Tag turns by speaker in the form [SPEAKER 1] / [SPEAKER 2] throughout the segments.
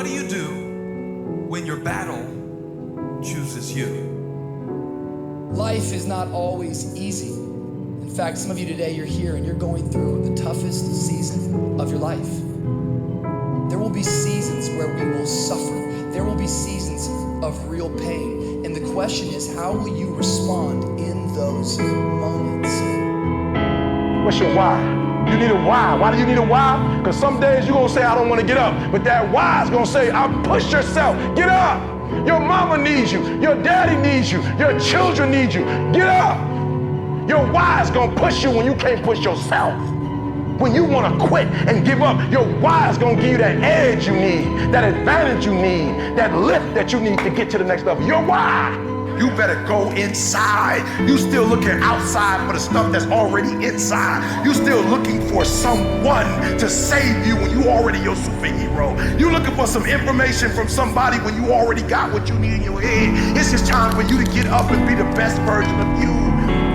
[SPEAKER 1] What do you do when your battle chooses you?
[SPEAKER 2] Life is not always easy. In fact, some of you today, you're here and you're going through the toughest season of your life. There will be seasons where we will suffer. There will be seasons of real pain. And the question is, how will you respond in those moments?
[SPEAKER 3] What's your why? You need a why. Why do you need a why? Because some days you're going to say, I don't want to get up. But that why is going to say, push yourself. Get up. Your mama needs you. Your daddy needs you. Your children need you. Get up. Your why is going to push you when you can't push yourself. When you want to quit and give up, your why is going to give you that edge you need, that advantage you need, that lift that you need to get to the next level. Your why.
[SPEAKER 4] You better go inside. You still looking outside for the stuff that's already inside. You still looking for someone to save you when you already your superhero. You looking for some information from somebody when you already got what you need in your head. It's just time for you to get up and be the best version of you.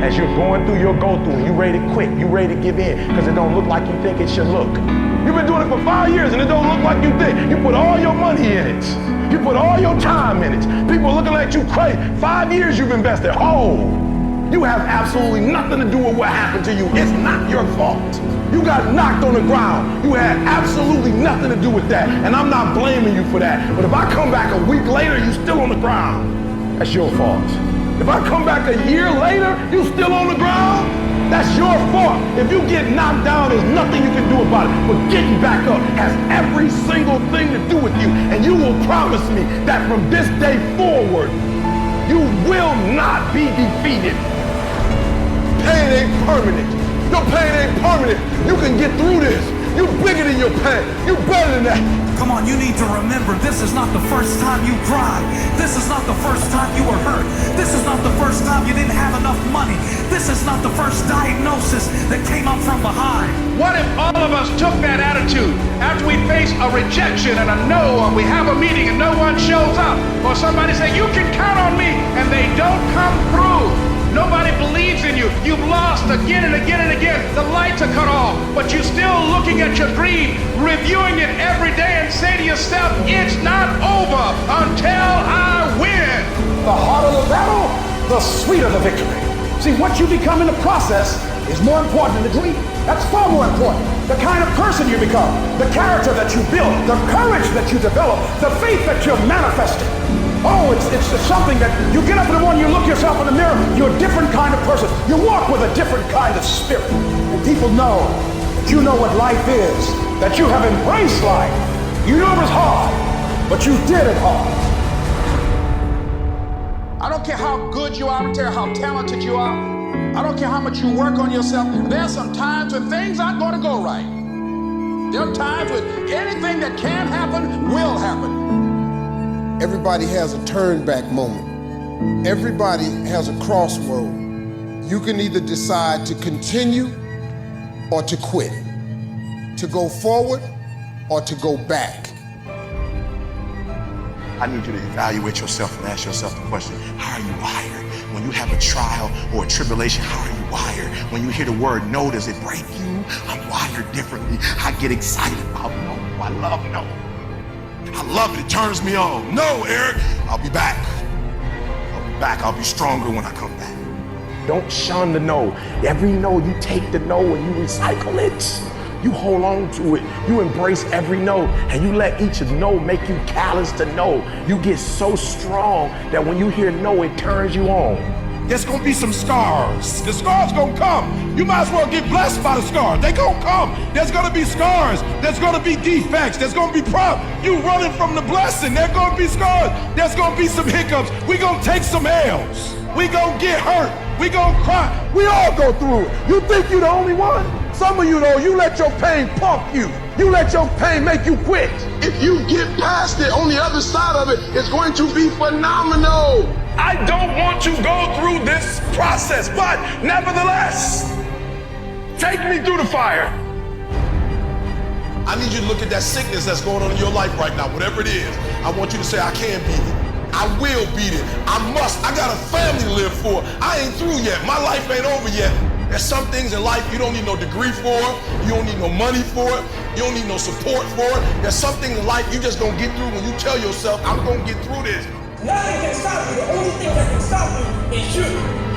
[SPEAKER 3] As you're going through your go-through, you ready to quit, you ready to give in, because it don't look like you think it should look. You've been doing it for 5 years and it don't look like you think. You put all your money in it. You put all your time in it. People are looking at you crazy. 5 years you've invested. You have absolutely nothing to do with what happened to you. It's not your fault. You got knocked on the ground. You had absolutely nothing to do with that. And I'm not blaming you for that. But if I come back a week later, you still on the ground, that's your fault. If I come back a year later, you still on the ground, that's your fault. If you get knocked down, there's nothing you can do about it. But getting back up has every single thing to do with you. And you will promise me that from this day forward, you will not be defeated. Pain ain't permanent. Your pain ain't permanent. You can get through this. You're bigger than your pain. You're better than that.
[SPEAKER 1] Come on, you need to remember, this is not the first time you cried. This is not the first time you were hurt. This is not the first time you didn't have enough money. This is not the first diagnosis that came up from behind.
[SPEAKER 5] What if all of us took that attitude after we face a rejection and a no, or we have a meeting and no one shows up, or somebody say, you can count on me, and they don't come through. Nobody believes in you. You've lost again and again and again. The lights are cut off, but you're still looking at your dream, reviewing it every day, and say to yourself, it's not over until I win.
[SPEAKER 6] The harder the battle, the sweeter the victory. See, what you become in the process is more important than the dream. That's far more important. The kind of person you become, the character that you build, the courage that you develop, the faith that you're manifesting. Oh, it's something that you get up in the morning, you look yourself in the mirror, you're a different kind of person. You walk with a different kind of spirit. And people know that you know what life is, that you have embraced life. You know it was hard, but you did it hard.
[SPEAKER 5] I don't care how good you are, I don't care how talented you are, I don't care how much you work on yourself. There are some times when things aren't going to go right. There are times when anything that can happen will happen.
[SPEAKER 7] Everybody has a turn back moment. Everybody has a crossroad. You can either decide to continue or to quit, to go forward or to go back.
[SPEAKER 4] I need you to evaluate yourself and ask yourself the question, how are you wired? When you have a trial or a tribulation, how are you wired? When you hear the word no, does it break you? I'm wired differently. I get excited about no. I love no. I love it. It turns me on. No, Eric, I'll be back. I'll be back. I'll be stronger when I come back.
[SPEAKER 3] Don't shun the no. Every no, you take the no and you recycle it. You hold on to it. You embrace every no, and you let each no make you callous to no. You get so strong that when you hear no, it turns you on.
[SPEAKER 4] There's gonna be some scars. The scars gonna come. You might as well get blessed by the scars. They gonna come. There's gonna be scars. There's gonna be defects. There's gonna be problems. You running from the blessing. There's gonna be scars. There's gonna be some hiccups. We gonna take some L's. We gonna get hurt. We gonna cry. We all go through it. You think you the only one? Some of you though, you let your pain pump you. You let your pain make you quit.
[SPEAKER 7] If you get past it, on the other side of it, it's going to be phenomenal.
[SPEAKER 3] I don't want to go through this process, but nevertheless, take me through the fire.
[SPEAKER 4] I need you to look at that sickness that's going on in your life right now, whatever it is. I want you to say, I can beat it. I will beat it. I must. I got a family to live for. I ain't through yet. My life ain't over yet. There's some things in life you don't need no degree for, you don't need no money for it, you don't need no support for it. There's some things in life you just gonna get through when you tell yourself, I'm gonna get through this.
[SPEAKER 8] Nothing can stop you. The only thing that can stop you is you.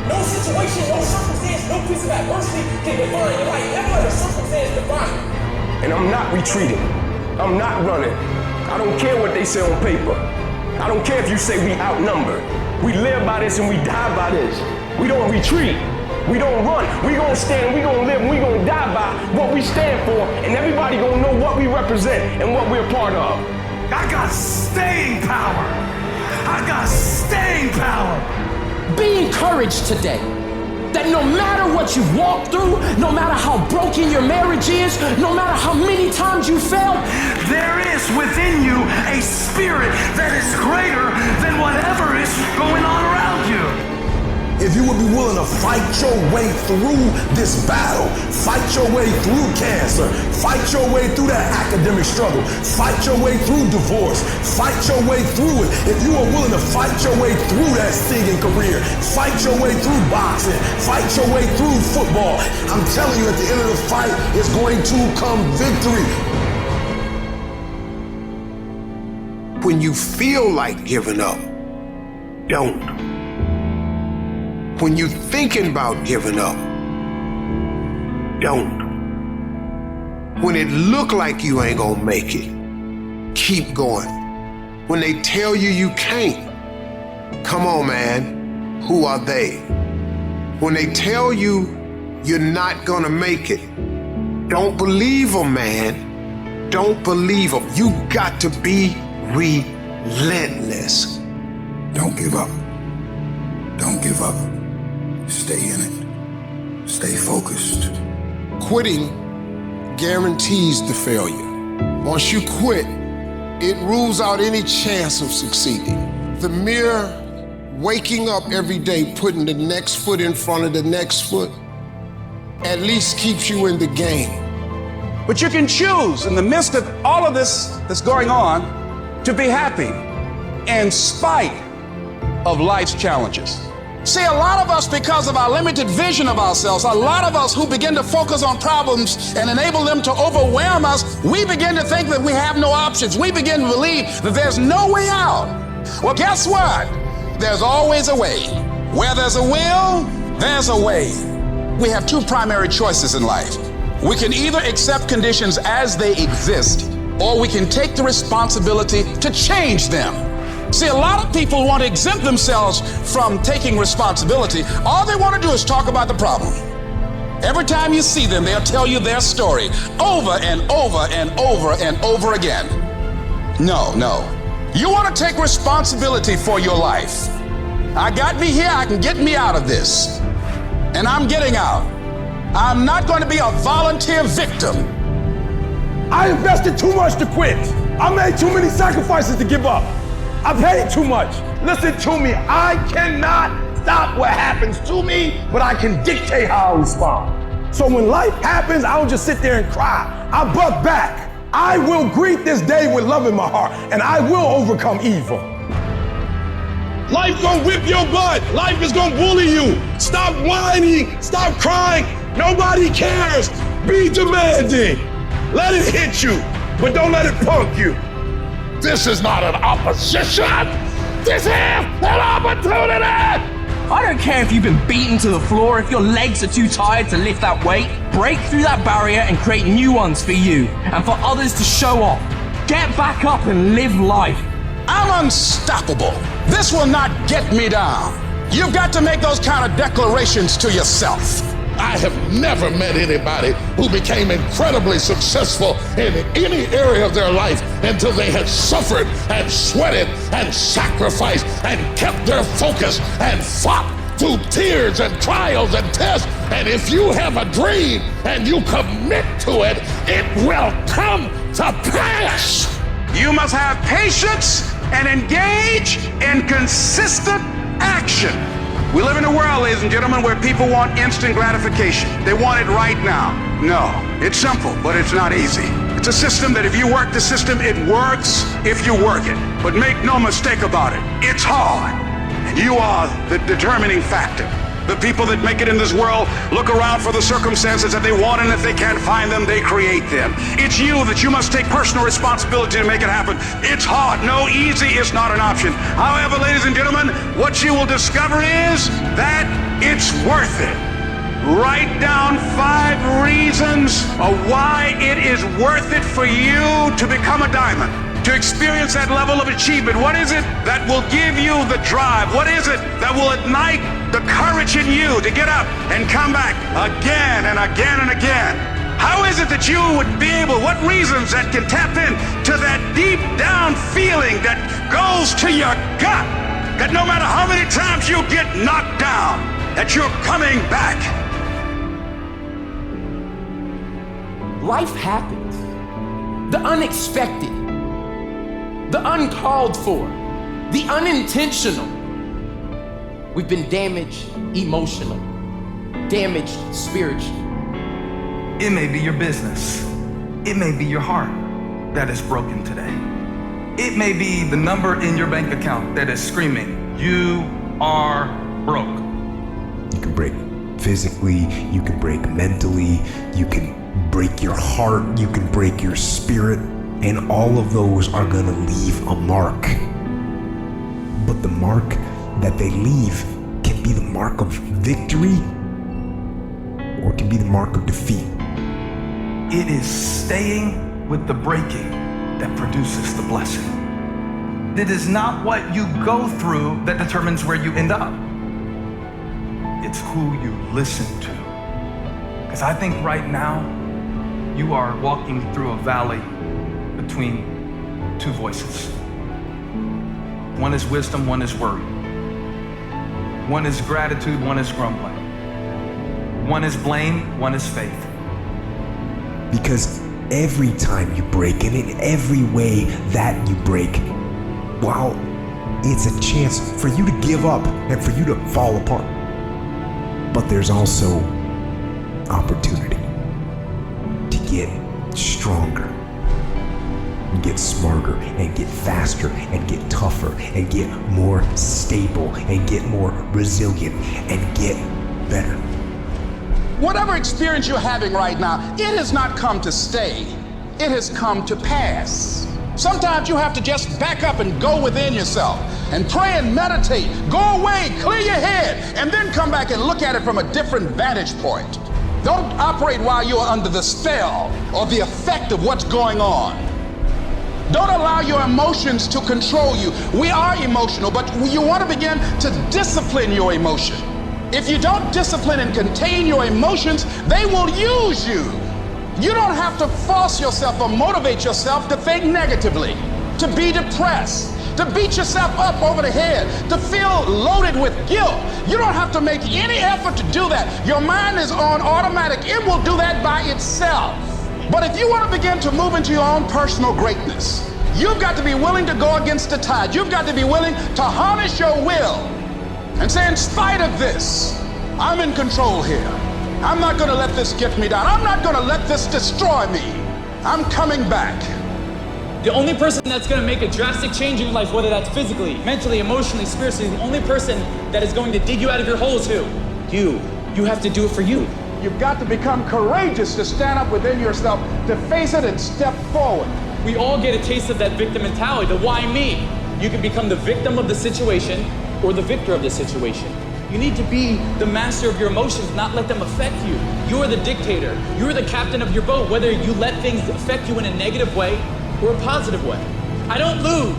[SPEAKER 8] No situation, no circumstance, no piece of adversity can define your life. Never let a circumstance define you.
[SPEAKER 9] And I'm not retreating. I'm not running. I don't care what they say on paper. I don't care if you say we outnumbered. We live by this and we die by this. We don't retreat. We don't run. We gonna stand, we gonna live, and we gonna die by what we stand for, and everybody gonna know what we represent and what we're a part of.
[SPEAKER 1] I got staying power. I got staying power.
[SPEAKER 10] Be encouraged today that no matter what you've walked through, no matter how broken your marriage is, no matter how many times you failed,
[SPEAKER 1] there is within you a spirit that is greater than whatever is going on around you.
[SPEAKER 11] If you would be willing to fight your way through this battle, fight your way through cancer, fight your way through that academic struggle, fight your way through divorce, fight your way through it. If you are willing to fight your way through that singing career, fight your way through boxing, fight your way through football, I'm telling you, at the end of the fight is going to come victory.
[SPEAKER 7] When you feel like giving up, don't. When you're thinking about giving up, don't. When it look like you ain't gonna make it, keep going. When they tell you you can't, come on, man, who are they? When they tell you you're not gonna make it, don't believe them, man. Don't believe them. You got to be relentless.
[SPEAKER 11] Don't give up. Don't give up. Stay in it. Stay focused.
[SPEAKER 7] Quitting guarantees the failure. Once you quit, it rules out any chance of succeeding. The mere waking up every day, putting the next foot in front of the next foot, at least keeps you in the game.
[SPEAKER 6] But you can choose in the midst of all of this that's going on to be happy in spite of life's challenges. See, a lot of us, because of our limited vision of ourselves, a lot of us who begin to focus on problems and enable them to overwhelm us, we begin to think that we have no options. We begin to believe that there's no way out. Well, guess what? There's always a way. Where there's a will, there's a way. We have two primary choices in life. We can either accept conditions as they exist, or we can take the responsibility to change them. See, a lot of people want to exempt themselves from taking responsibility. All they want to do is talk about the problem. Every time you see them, they'll tell you their story over and over and over and over again. No. You want to take responsibility for your life. I got me here, I can get me out of this. And I'm getting out. I'm not going to be a volunteer victim.
[SPEAKER 3] I invested too much to quit. I made too many sacrifices to give up. I paid too much. Listen to me, I cannot stop what happens to me, but I can dictate how I respond. So when life happens, I don't just sit there and cry. I buck back. I will greet this day with love in my heart, and I will overcome evil. Life gonna whip your butt. Life is gonna bully you. Stop whining, stop crying. Nobody cares. Be demanding. Let it hit you, but don't let it punk you.
[SPEAKER 4] This is not an opposition. This is an opportunity.
[SPEAKER 10] I don't care if you've been beaten to the floor, if your legs are too tired to lift that weight. Break through that barrier and create new ones for you and for others to show off. Get back up and live life.
[SPEAKER 6] I'm unstoppable. This will not get me down. You've got to make those kind of declarations to yourself.
[SPEAKER 4] I have never met anybody who became incredibly successful in any area of their life until they had suffered and sweated and sacrificed and kept their focus and fought through tears and trials and tests. And if you have a dream and you commit to it, it will come to pass.
[SPEAKER 5] You must have patience and engage in consistent action. We live in a world, ladies and gentlemen, where people want instant gratification. They want it right now. No, it's simple, but it's not easy. It's a system that if you work the system, it works if you work it. But make no mistake about it, it's hard. And you are the determining factor. The people that make it in this world look around for the circumstances that they want, and if they can't find them, they create them. It's you that you must take personal responsibility to make it happen. It's hard. No, easy is not an option. However, ladies and gentlemen, what you will discover is that it's worth it. Write down 5 reasons of why it is worth it for you to become a diamond, to experience that level of achievement. What is it that will give you the drive? What is it that will ignite the courage in you to get up and come back again and again and again? How is it that you would be able, what reasons that can tap in to that deep down feeling that goes to your gut, that no matter how many times you get knocked down, that you're coming back?
[SPEAKER 12] Life happens. The unexpected, the uncalled for, the unintentional. We've been damaged emotionally, damaged spiritually.
[SPEAKER 1] It may be your business. It may be your heart that is broken today. It may be the number in your bank account that is screaming, you are broke.
[SPEAKER 13] You can break physically, you can break mentally, you can break your heart, you can break your spirit, and all of those are gonna leave a mark. But the mark that they leave can be the mark of victory or it can be the mark of defeat.
[SPEAKER 1] It is staying with the breaking that produces the blessing. It is not what you go through that determines where you end up. It's who you listen to. Because I think right now, you are walking through a valley between 2 voices. One is wisdom, one is worry. One is gratitude, one is grumbling. One is blame, one is faith.
[SPEAKER 13] Because every time you break, and in every way that you break, while it's a chance for you to give up and for you to fall apart, but there's also opportunity to get stronger and get smarter and get faster and get tougher and get more stable and get more resilient and get better.
[SPEAKER 6] Whatever experience you're having right now, it has not come to stay. It has come to pass. Sometimes you have to just back up and go within yourself and pray and meditate. Go away, clear your head, and then come back and look at it from a different vantage point. Don't operate while you're under the spell or the effect of what's going on. Don't allow your emotions to control you. We are emotional, but you want to begin to discipline your emotion. If you don't discipline and contain your emotions, they will use you. You don't have to force yourself or motivate yourself to think negatively, to be depressed, to beat yourself up over the head, to feel loaded with guilt. You don't have to make any effort to do that. Your mind is on automatic. It will do that by itself. But if you want to begin to move into your own personal greatness, you've got to be willing to go against the tide. You've got to be willing to harness your will and say, in spite of this, I'm in control here. I'm not going to let this get me down. I'm not going to let this destroy me. I'm coming back.
[SPEAKER 14] The only person that's going to make a drastic change in your life, whether that's physically, mentally, emotionally, spiritually, the only person that is going to dig you out of your hole is who? You. You have to do it for you.
[SPEAKER 6] You've got to become courageous to stand up within yourself, to face it and step forward.
[SPEAKER 14] We all get a taste of that victim mentality, the why me. You can become the victim of the situation or the victor of the situation. You need to be the master of your emotions, not let them affect you. You are the dictator. You are the captain of your boat, whether you let things affect you in a negative way or a positive way. I don't lose.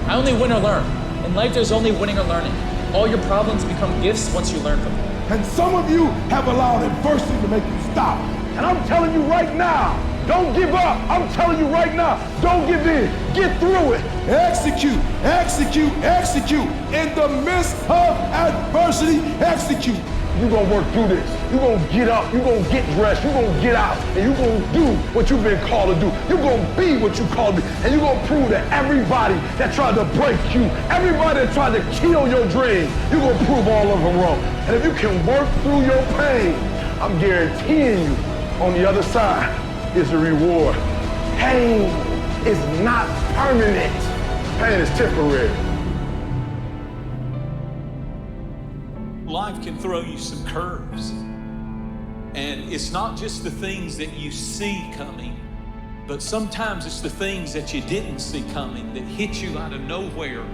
[SPEAKER 14] I only win or learn. In life, there's only winning or learning. All your problems become gifts once you learn from them.
[SPEAKER 3] And some of you have allowed adversity to make you stop. And I'm telling you right now, don't give up. I'm telling you right now, don't give in. Get through it. Execute, execute, execute. In the midst of adversity, execute. You're going to work through this. You're going to get up. You're going to get dressed. You're going to get out. And you're going to do what you've been called to do. You're going to be what you called to be. And you're going to prove to everybody that tried to break you, everybody that tried to kill your dream, you're going to prove all of them wrong. And if you can work through your pain, I'm guaranteeing you, on the other side is a reward. Pain is not permanent. Pain is temporary.
[SPEAKER 15] life can throw you some curves. And it's not just the things that you see coming, but sometimes it's the things that you didn't see coming that hit you out of nowhere,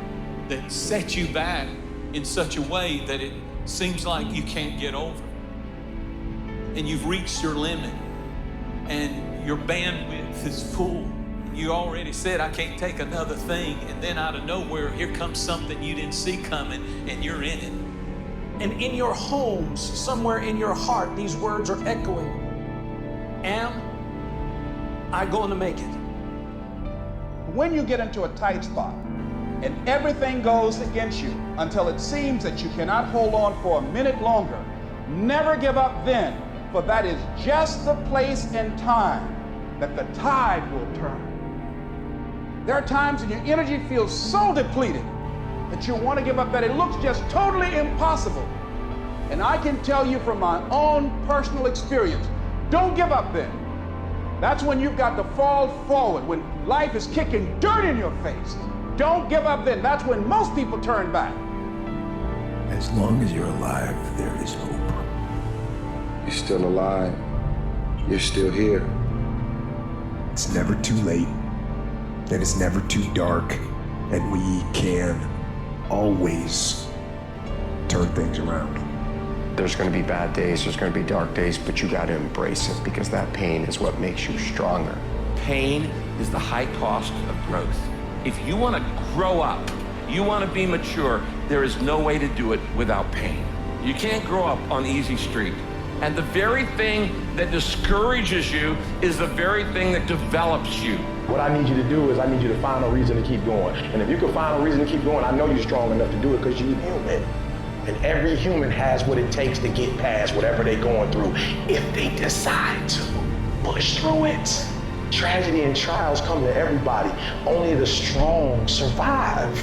[SPEAKER 15] that set you back in such a way that it seems like you can't get over. And you've reached your limit and your bandwidth is full. You already said, I can't take another thing. And then out of nowhere, here comes something you didn't see coming and you're in it.
[SPEAKER 6] And in your homes, somewhere in your heart, these words are echoing. Am I going to make it?
[SPEAKER 5] When you get into a tight spot and everything goes against you until it seems that you cannot hold on for a minute longer, never give up then, for that is just the place and time that the tide will turn. There are times when your energy feels so depleted that you want to give up, that it looks just totally impossible. And I can tell you from my own personal experience, don't give up then. That's when you've got to fall forward, when life is kicking dirt in your face. Don't give up then. That's when most people turn back.
[SPEAKER 13] As long as you're alive, there is hope.
[SPEAKER 16] You're still alive. You're still here.
[SPEAKER 13] It's never too late, and it's never too dark, and we can always turn things around.
[SPEAKER 9] There's going to be bad days, there's going to be dark days, but you got to embrace it because that pain is what makes you stronger.
[SPEAKER 12] Pain is the high cost of growth. If you want to grow up, you want to be mature, there is no way to do it without pain. You can't grow up on easy street. And the very thing that discourages you is the very thing that develops you.
[SPEAKER 3] What I need you to do is I need you to find a reason to keep going. And if you can find a reason to keep going, I know you're strong enough to do it because you're human. And every human has what it takes to get past whatever they're going through if they decide to push through it. Tragedy and trials come to everybody. Only the strong survive.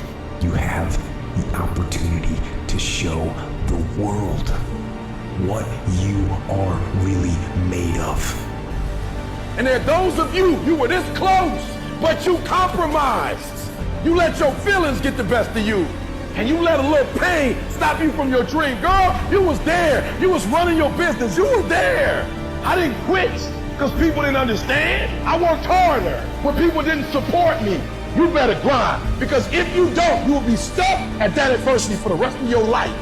[SPEAKER 13] You have the opportunity to show the world what you are really made of.
[SPEAKER 4] And there are those of you were this close, but you compromised. You let your feelings get the best of you. And you let a little pain stop you from your dream. Girl, you was there. You was running your business. You were there. I didn't quit because people didn't understand. I worked harder when people didn't support me. You better grind, because if you don't, you will be stuck at that adversity for the rest of your life.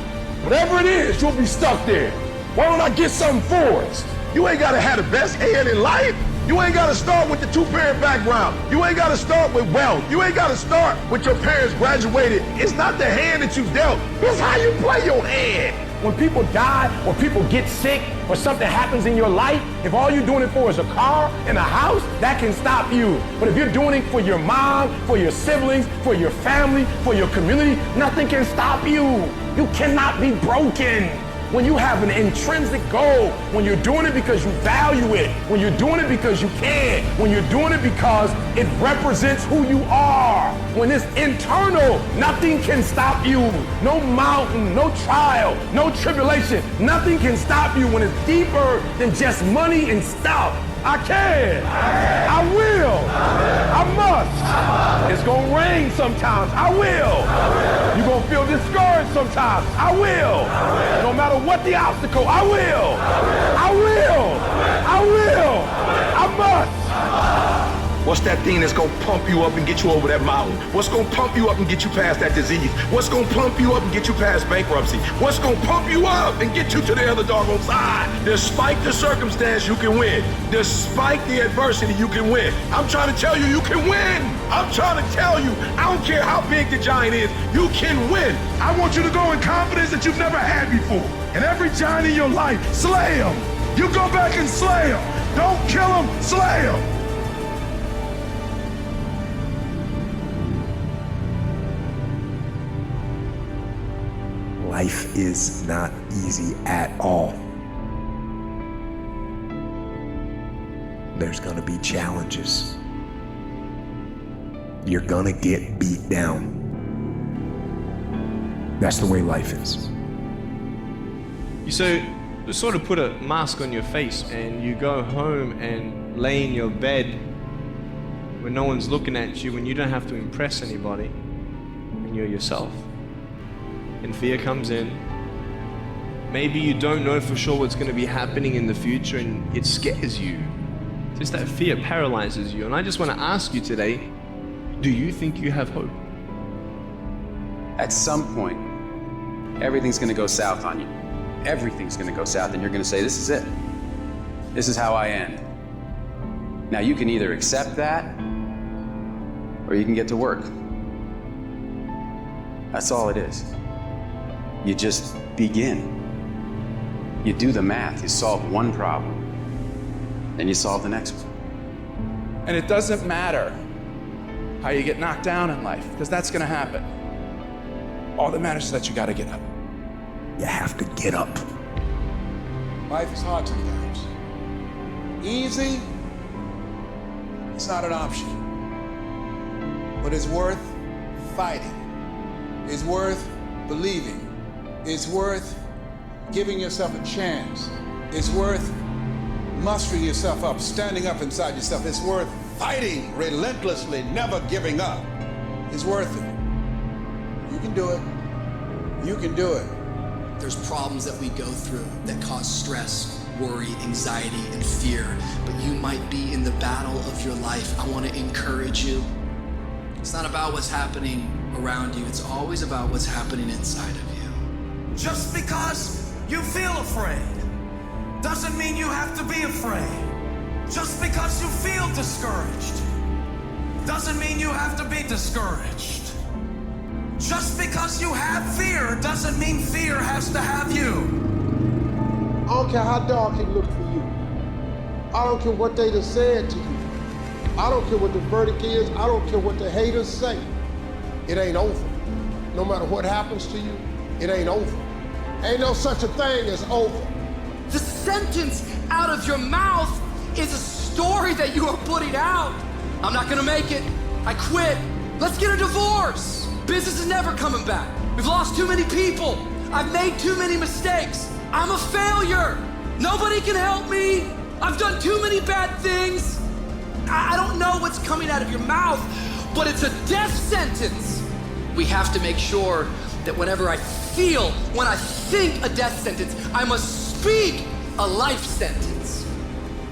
[SPEAKER 4] Whatever it is, you'll be stuck there. Why don't I get something for us? You ain't gotta have the best hand in life. You ain't gotta start with the two-parent background. You ain't gotta start with wealth. You ain't gotta start with your parents graduated. It's not the hand that you dealt. It's how you play your hand.
[SPEAKER 6] When people die or people get sick or something happens in your life, if all you're doing it for is a car and a house, that can stop you. But if you're doing it for your mom, for your siblings, for your family, for your community, nothing can stop you. You cannot be broken. When you have an intrinsic goal, when you're doing it because you value it, when you're doing it because you can, when you're doing it because it represents who you are, when it's internal, nothing can stop you. No mountain, no trial, no tribulation, nothing can stop you when it's deeper than just money and stuff. I can. I will. I must. It's going to rain sometimes. I will. You're going to feel discouraged sometimes. I will. No matter what the obstacle, I will. I will. I will. I must.
[SPEAKER 4] What's that thing that's gonna pump you up and get you over that mountain? What's gonna pump you up and get you past that disease? What's gonna pump you up and get you past bankruptcy? What's gonna pump you up and get you to the other doggone side? Despite the circumstance, you can win. Despite the adversity, you can win. I'm trying to tell you, you can win. I'm trying to tell you, I don't care how big the giant is, you can win. I want you to go in confidence that you've never had before. And every giant in your life, slay him. You go back and slay him. Don't kill him, slay him.
[SPEAKER 13] Life is not easy at all. There's gonna be challenges. You're gonna get beat down. That's the way life is.
[SPEAKER 17] You sort of put a mask on your face and you go home and lay in your bed when no one's looking at you, when you don't have to impress anybody, and you're yourself. And fear comes in, Maybe you don't know for sure what's going to be happening in the future and it scares you. Just that fear paralyzes you. And I just want to ask you today, do you think you have hope?
[SPEAKER 18] At some point, everything's going to go south on you. Everything's going to go south and you're going to say, this is it. This is how I end. Now you can either accept that or you can get to work. That's all it is. You just begin. You do the math, you solve one problem, then you solve the next one.
[SPEAKER 19] And it doesn't matter how you get knocked down in life, because that's gonna happen. All that matters is that you gotta get up.
[SPEAKER 11] You have to get up.
[SPEAKER 6] Life is hard sometimes. Easy, it's not an option. But it's worth fighting. It's worth believing. It's worth giving yourself a chance. It's worth mustering yourself up, standing up inside yourself. It's worth fighting relentlessly, never giving up. It's worth it. You can do it. You can do it.
[SPEAKER 2] There's problems that we go through that cause stress, worry, anxiety, and fear. But you might be in the battle of your life. I want to encourage you. It's not about what's happening around you. It's always about what's happening inside of you.
[SPEAKER 1] Just because you feel afraid doesn't mean you have to be afraid. Just because you feel discouraged doesn't mean you have to be discouraged. Just because you have fear doesn't mean fear has to have you.
[SPEAKER 7] I don't care how dark it looked for you. I don't care what they done said to you. I don't care what the verdict is. I don't care what the haters say. It ain't over. No matter what happens to you, it ain't over. Ain't no such a thing as over.
[SPEAKER 2] The sentence out of your mouth is a story that you are putting out. I'm not gonna make it. I quit. Let's get a divorce. Business is never coming back. We've lost too many people. I've made too many mistakes. I'm a failure. Nobody can help me. I've done too many bad things. I don't know what's coming out of your mouth, but it's a death sentence. We have to make sure that whenever I feel, when I think a death sentence, I must speak a life sentence.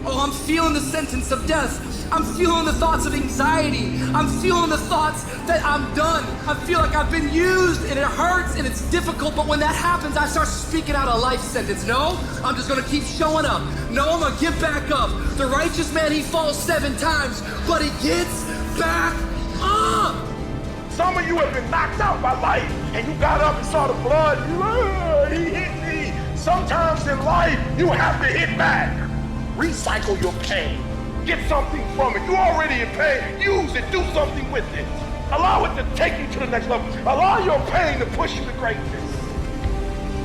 [SPEAKER 2] Oh, I'm feeling the sentence of death. I'm feeling the thoughts of anxiety. I'm feeling the thoughts that I'm done. I feel like I've been used and it hurts and it's difficult, but when that happens, I start speaking out a life sentence. No, I'm just gonna keep showing up. No, I'm gonna get back up. The righteous man, he falls 7 times, but he gets back up.
[SPEAKER 3] Some of you have been knocked out by life, and you got up and saw the blood. He hit me. Sometimes in life, you have to hit back. Recycle your pain. Get something from it. You're already in pain. Use it. Do something with it. Allow it to take you to the next level. Allow your pain to push you to greatness.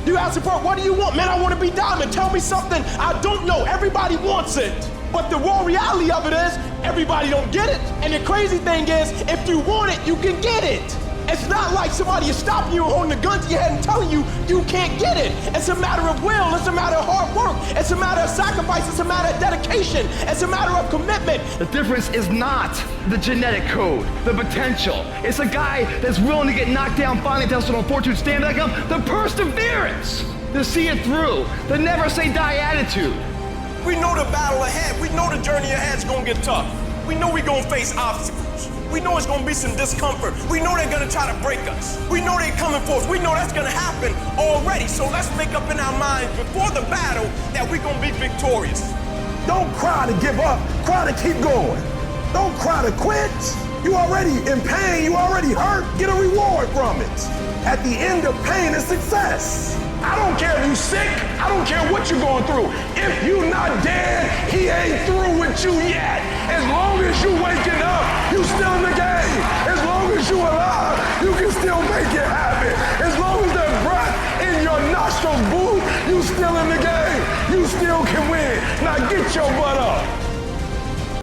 [SPEAKER 9] You ask for what do you want? Man, I want to be diamond. Tell me something I don't know. Everybody wants it. But the raw reality of it is, everybody don't get it. And the crazy thing is, if you want it, you can get it. It's not like somebody is stopping you, holding a gun to your head and telling you you can't get it. It's a matter of will, it's a matter of hard work, it's a matter of sacrifice, it's a matter of dedication, it's a matter of commitment.
[SPEAKER 10] The difference is not the genetic code, the potential. It's a guy that's willing to get knocked down, finally tested on fortune, stand back up, the perseverance to see it through, the never say die attitude.
[SPEAKER 9] We know the battle ahead, we know the journey ahead is gonna get tough. We know we're gonna face obstacles. We know it's gonna be some discomfort. We know they're gonna try to break us. We know they're coming for us. We know that's gonna happen already. So let's make up in our minds before the battle that we're gonna be victorious.
[SPEAKER 11] Don't cry to give up, cry to keep going. Don't cry to quit. You already in pain, you already hurt. Get a reward from it. At the end of pain is success.
[SPEAKER 3] I don't care if you sick. I don't care what you're going through. If you not dead, he ain't through with you yet. As long as you waking up, you still in the game. As long as you alive, you can still make it happen. As long as there's breath in your nostrils, boo, you still in the game. You still can win. Now get your butt up.